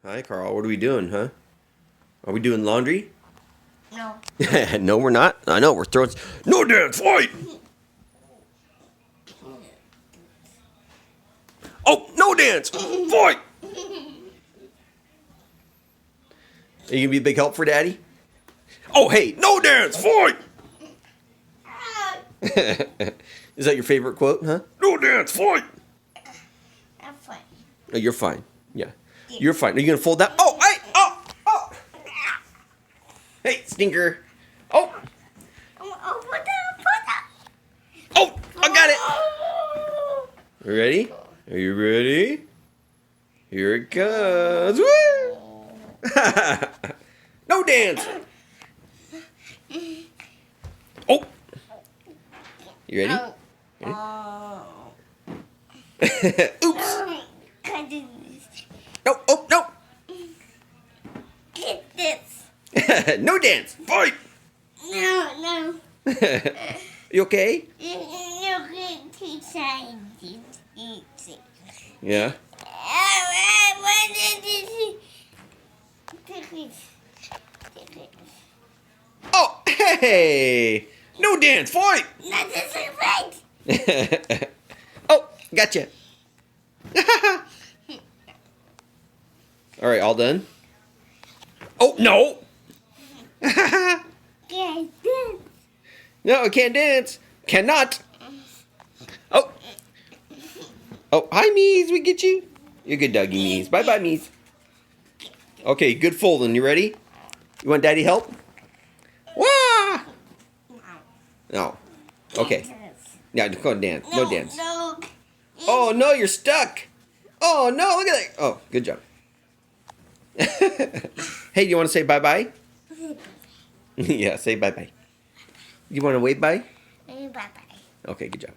Hi, Carl. What are we doing, huh? Are we doing laundry? No. No, we're not. I know, we're throwing... No dance, fight! Oh, no dance, fight! Are you gonna be a big help for Daddy? Oh, hey, no dance, fight! Is that your favorite quote, huh? No dance, fight! I'm fine. Oh, you're fine. Yeah. You're fine. Are you gonna fold that? Oh, hey! Oh! Oh! Hey, stinker! Oh! Oh! I got it! You ready? Are you ready? Here it comes! Woo! No dance! Oh! You ready? Oops! No! Oh! No! Get this. No dance! Fight! No. You okay? You can keep saying this. Yeah. Oh! Hey! No dance! Fight! Not this right. Oh! Gotcha! Alright, all done? Oh, no! Get this. No, I can't dance. Cannot. Oh. Oh, hi, Mies. We get you. You're good, doggy, Mies. Bye-bye, Mies. Okay, good folding. You ready? You want Daddy help? Wah! No. Okay. Yeah, go and dance. No dance. No. Oh, no, you're stuck. Oh, no, look at that. Oh, good job. Hey, do you want to say bye-bye? Yeah, say bye-bye. You want to wave bye? Bye-bye. Okay, good job.